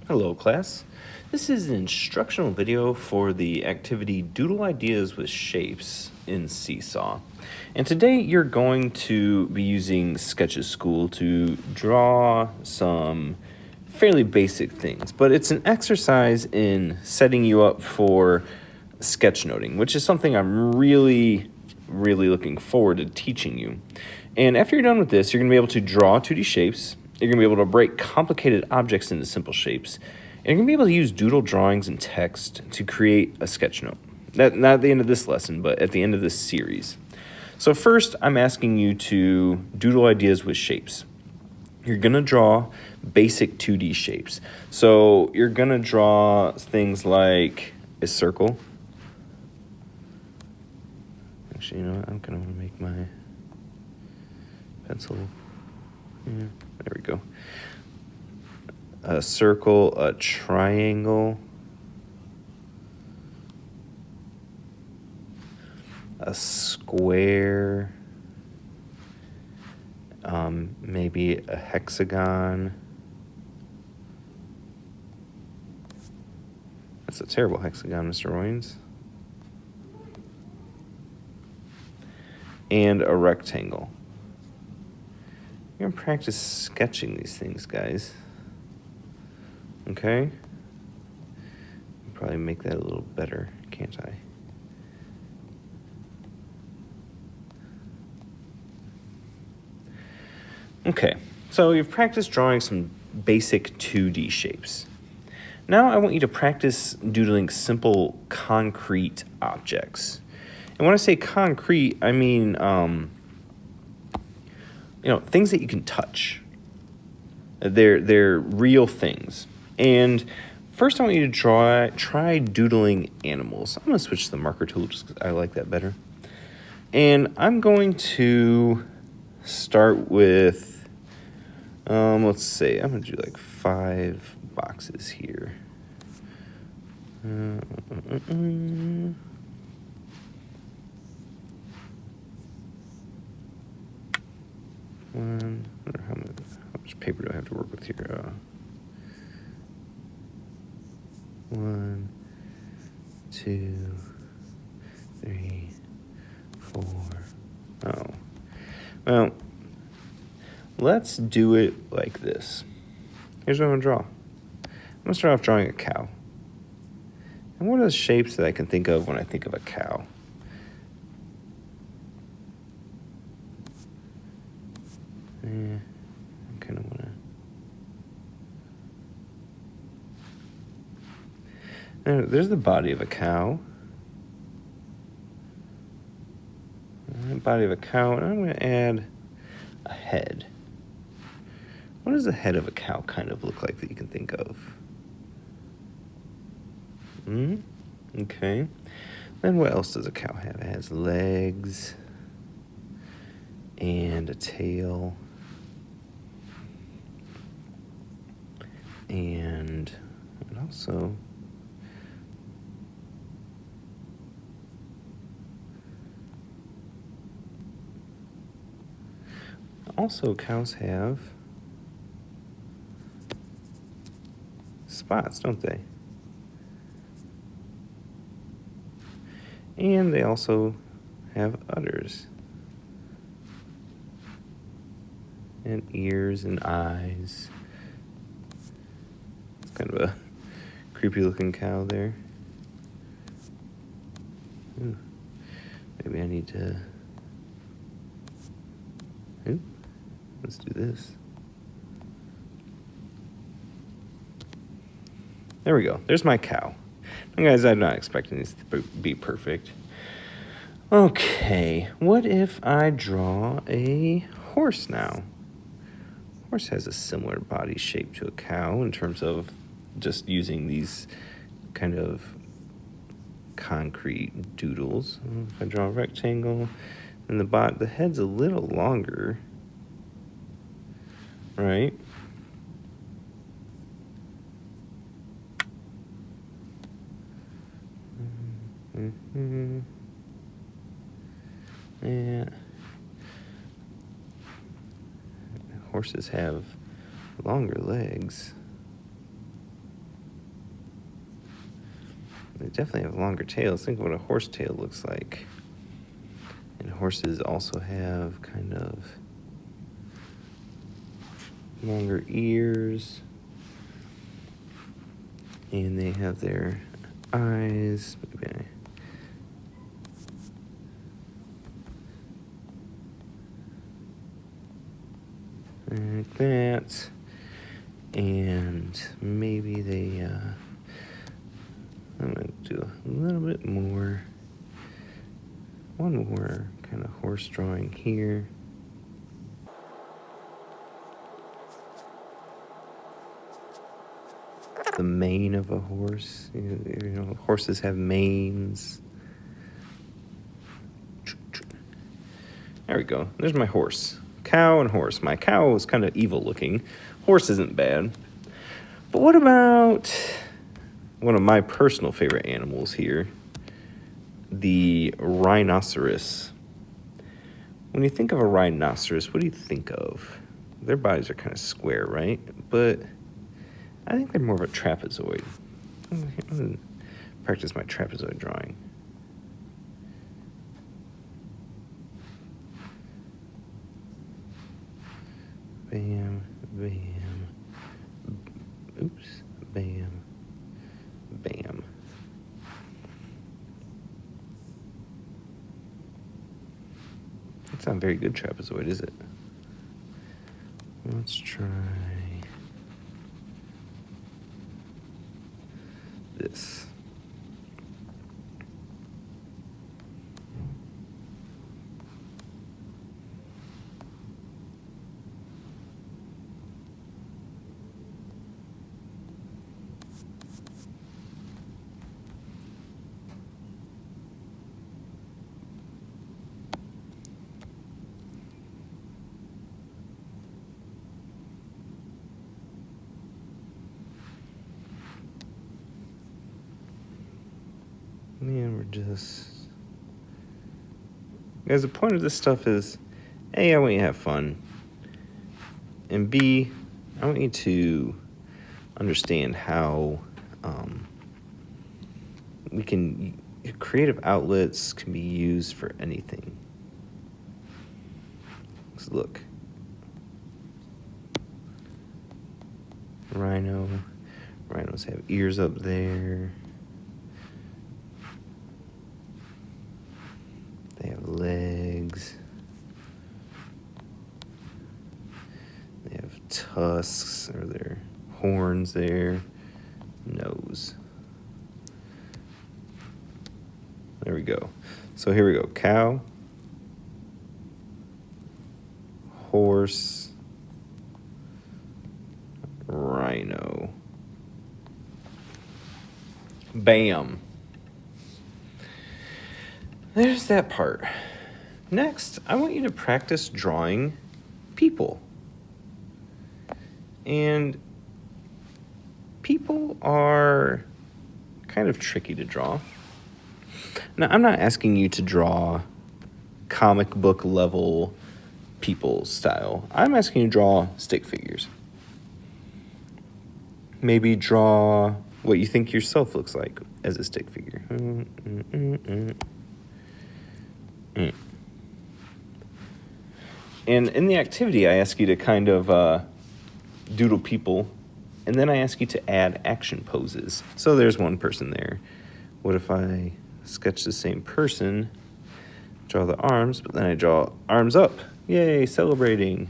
Hello class. This is an instructional video for the activity Doodle Ideas with Shapes in Seesaw. And today you're going to be using Sketches School to draw some fairly basic things, but it's an exercise in setting you up for sketchnoting, which is something I'm really looking forward to teaching you. And after you're done with this, you're going to be able to draw 2D shapes. You're going to be able to break complicated objects into simple shapes. And you're going to be able to use doodle drawings and text to create a sketch note. Not at the end of this lesson, but at the end of this series. So first, I'm asking you to doodle ideas with shapes. You're going to draw basic 2D shapes. So you're going to draw things like a circle. Actually, you know what? I'm going to want to make my pencil. Yeah, there we go. A circle, a triangle, a square, maybe a hexagon. That's a terrible hexagon, Mr. Royens. And a rectangle. You're gonna practice sketching these things, guys. Okay? Probably make that a little better, can't I? Okay, so you've practiced drawing some basic 2D shapes. Now I want you to practice doodling simple concrete objects. And when I say concrete, I mean, things that you can touch. They're real things. And first I want you to try doodling animals. I'm going to switch to the marker tool just because I like that better. And I'm going to start with, let's say, I'm going to do like 5 boxes here. How much paper do I have to work with here? 1, 2, 3, 4. Oh. Well, let's do it like this. Here's what I'm going to draw. I'm going to start off drawing a cow. And what are the shapes that I can think of when I think of a cow? I kind of want to... There's the body of a cow. Body of a cow, and I'm going to add a head. What does the head of a cow kind of look like that you can think of? Okay. Then what else does a cow have? It has legs and a tail. And also cows have spots, don't they? And they also have udders and ears and eyes. It's kind of a creepy looking cow there. Ooh, maybe I need to... Ooh, let's do this. There we go. There's my cow. And guys, I'm not expecting these to be perfect. Okay, what if I draw a horse now? Horse has a similar body shape to a cow in terms of just using these kind of concrete doodles. If I draw a rectangle, and the head's a little longer, right? Yeah. Horses have longer legs. They definitely have longer tails. Think of what a horse tail looks like. And horses also have kind of longer ears. And they have their eyes. Maybe like that. And maybe they, I'm going to do a little bit more. One more kind of horse drawing here. The mane of a horse. You know, horses have manes. There we go. There's my horse. Cow and horse. My cow is kind of evil looking. Horse isn't bad. But what about one of my personal favorite animals here? The rhinoceros. When you think of a rhinoceros, what do you think of? Their bodies are kind of square, right? But I think they're more of a trapezoid. I'm gonna practice my trapezoid drawing. Bam, bam, oops, bam, bam. That's not a very good trapezoid, is it? Let's try this. Man, we're just... Guys, the point of this stuff is, A, I want you to have fun. And B, I want you to understand how creative outlets can be used for anything. So look. Rhinos have ears up there. They have legs. They have tusks, or their horns there. Nose. There we go. So here we go. Cow. Horse. Rhino. Bam. There's that part. Next, I want you to practice drawing people. And people are kind of tricky to draw. Now, I'm not asking you to draw comic book level people style. I'm asking you to draw stick figures. Maybe draw what you think yourself looks like as a stick figure. And in the activity, I ask you to kind of doodle people, and then I ask you to add action poses. So there's one person there. What if I sketch the same person, draw the arms, but then I draw arms up? Yay, celebrating.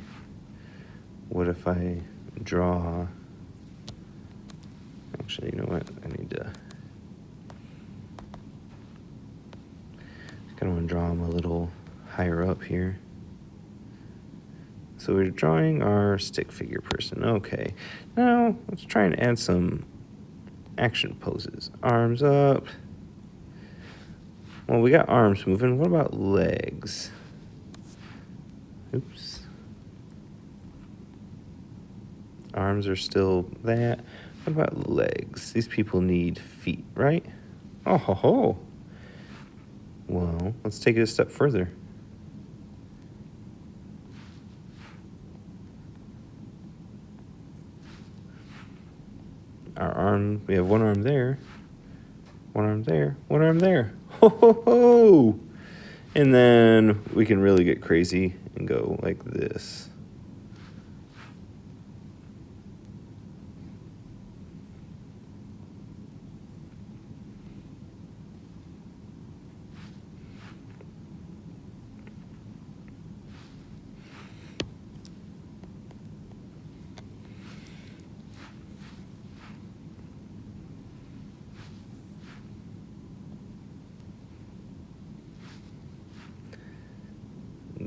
What if I draw... Actually, you know what? I need to... I kind of want to draw him a little higher up here. So we're drawing our stick figure person. Okay. Now, let's try and add some action poses. Arms up. Well, we got arms moving. What about legs? Oops. Arms are still that. What about legs? These people need feet, right? Oh, ho, ho. Well, let's take it a step further. Our arm, we have one arm there. one arm there, one arm there. Ho, ho, ho! And then we can really get crazy and go like this.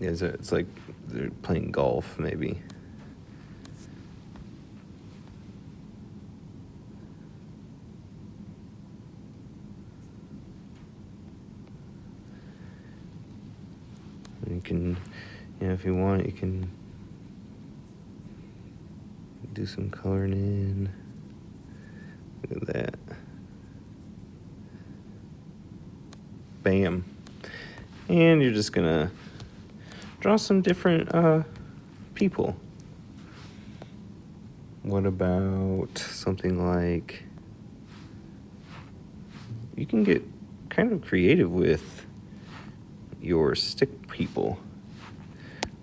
It's like they're playing golf, maybe. You can, if you want, you can do some coloring in. Look at that. Bam. And you're just gonna draw some different people. What about something like, you can get kind of creative with your stick people.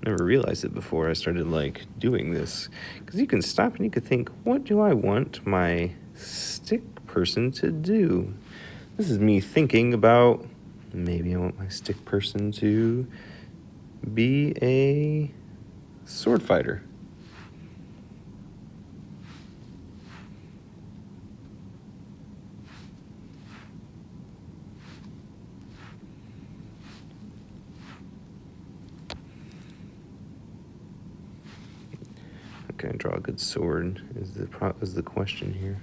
Never realized it before I started like doing this, because you can stop and you could think, what do I want my stick person to do? This is me thinking about, maybe I want my stick person to be a sword fighter. Okay, draw a good sword is the question here.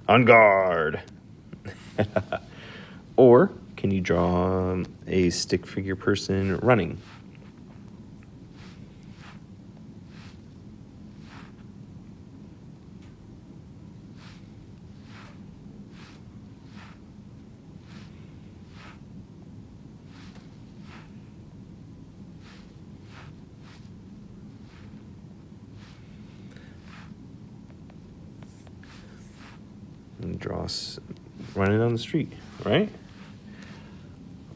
On guard. Or can you draw a stick figure person running? And draw running down the street, right?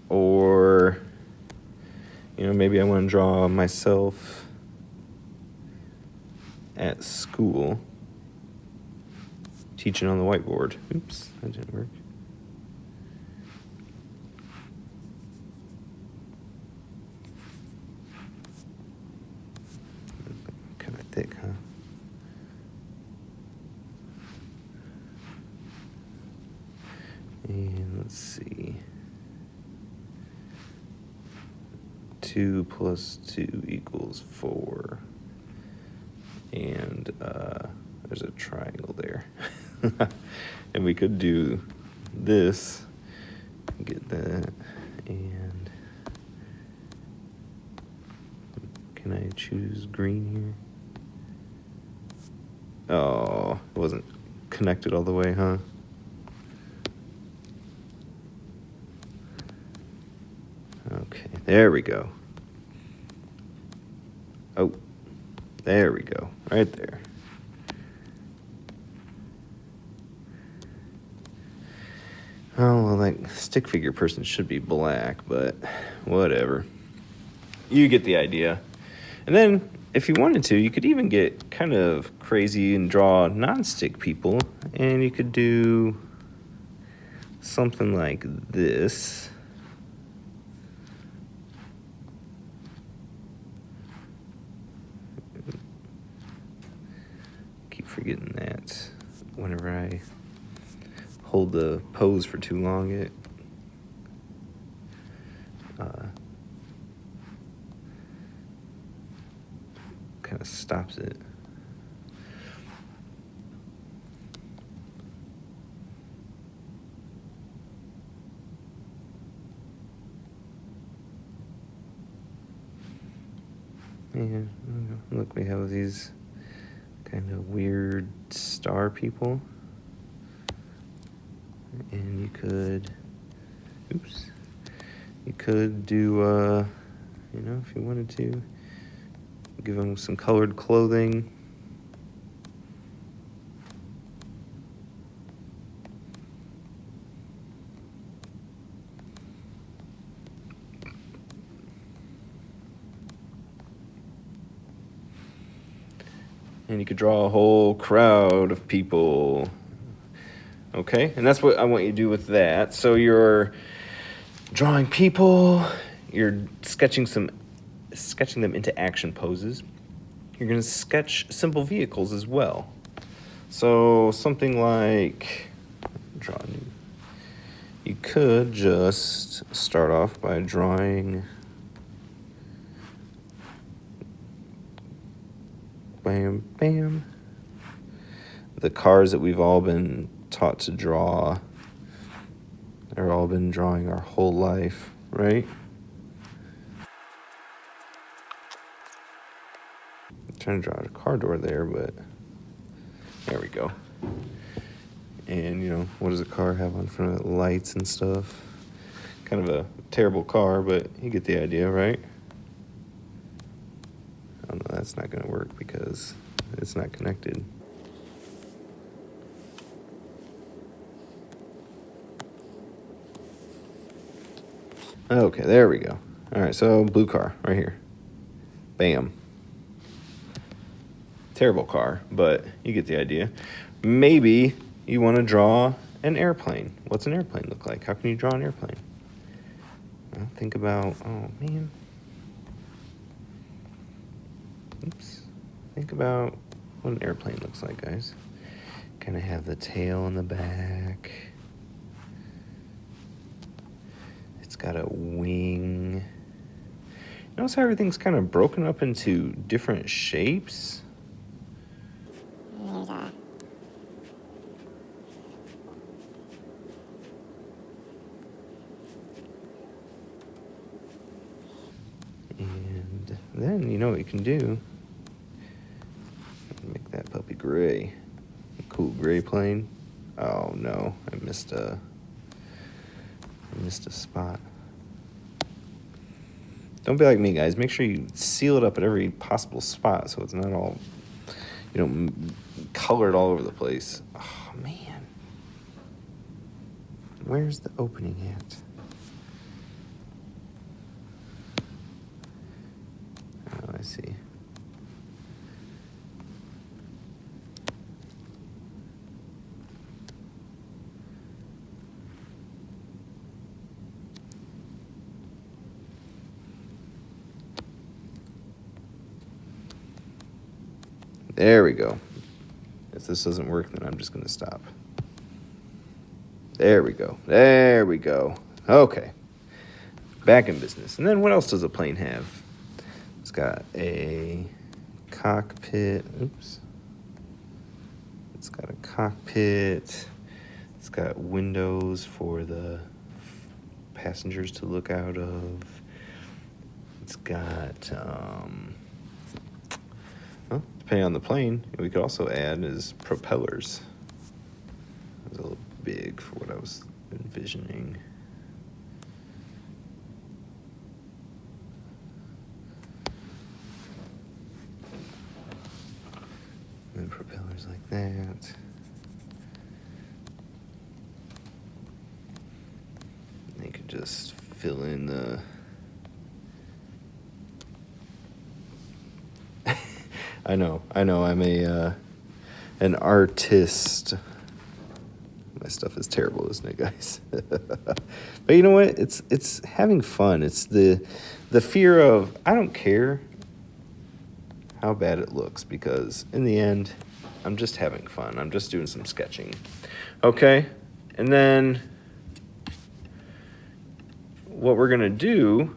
Or, maybe I want to draw myself at school teaching on the whiteboard. Oops, that didn't work. Kind of thick, huh? And let's see. 2 plus 2 equals 4. And there's a triangle there. And we could do this, get that, and can I choose green here? Oh, it wasn't connected all the way, huh? Okay, there we go. Oh, there we go, right there. Oh, well, that stick figure person should be black, but whatever. You get the idea. And then, if you wanted to, you could even get kind of crazy and draw non-stick people, and you could do something like this. Keep forgetting that whenever I hold the pose for too long, it kind of stops it. And look, we have these kind of weird star people. And you could do, if you wanted to, Give them some colored clothing. And you could draw a whole crowd of people. Okay, and that's what I want you to do with that. So you're drawing people, you're sketching them into action poses. You're going to sketch simple vehicles as well. So something like you could just start off by drawing bam, bam. The cars that we've all been taught to draw. They've all been drawing our whole life, right? I'm trying to draw a car door there, but there we go. And, you know, what does a car have on front of it? Lights and stuff. Kind of a terrible car, but you get the idea, right? Oh, no, that's not going to work because it's not connected. Okay, there we go. All right, so blue car right here. Bam. Terrible car, but you get the idea. Maybe you want to draw an airplane. What's an airplane look like? How can you draw an airplane? Well, think about, oh man. Oops. Think about what an airplane looks like, guys. Kind of have the tail in the back. It's got a wing. Notice how everything's kind of broken up into different shapes? And then, you know what you can do? Make that puppy gray. A cool gray plane. Oh no, I missed a spot. Don't be like me, guys. Make sure you seal it up at every possible spot so it's not all, you know, colored all over the place. Oh man. Where's the opening at? Oh, I see. There we go. If this doesn't work, then I'm just going to stop. There we go. There we go. Okay. Back in business. And then what else does a plane have? It's got a cockpit. Oops. It's got a cockpit. It's got windows for the passengers to look out of. It's got, well, depending on the plane, we could also add is propellers. It was a little big for what I was envisioning. And propellers like that. You could just fill in the... I know, I'm an artist. My stuff is terrible, isn't it, guys? But you know what? It's having fun. It's the fear of, I don't care how bad it looks, because in the end, I'm just having fun. I'm just doing some sketching. Okay? And then what we're going to do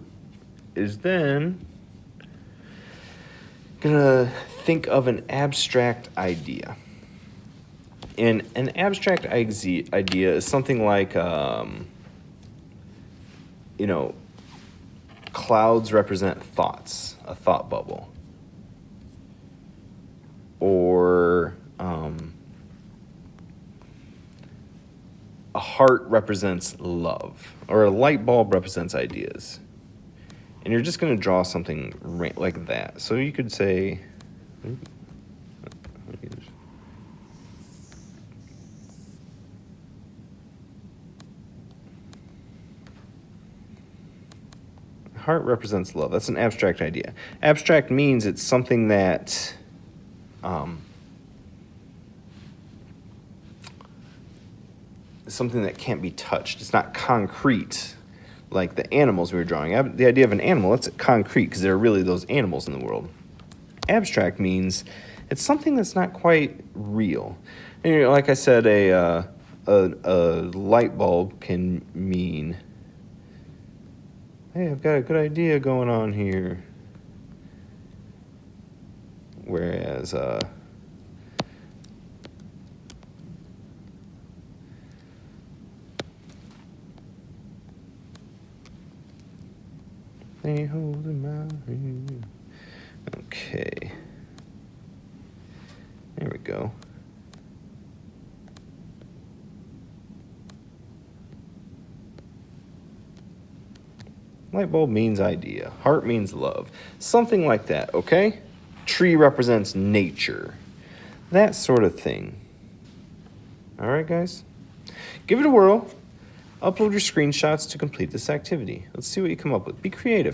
is then gonna think of an abstract idea. And an abstract idea is something like, you know, clouds represent thoughts, a thought bubble. Or a heart represents love. Or a light bulb represents ideas. And you're just going to draw something like that. So you could say, heart represents love. That's an abstract idea. Abstract means it's something that can't be touched. It's not concrete like the animals we were drawing. The idea of an animal, that's concrete because there are really those animals in the world. Abstract means it's something that's not quite real. And, you know, like I said, a light bulb can mean, hey, I've got a good idea going on here. Whereas they hold in my hand. Okay. There we go. Light bulb means idea. Heart means love. Something like that, okay? Tree represents nature. That sort of thing. All right, guys? Give it a whirl. Upload your screenshots to complete this activity. Let's see what you come up with. Be creative.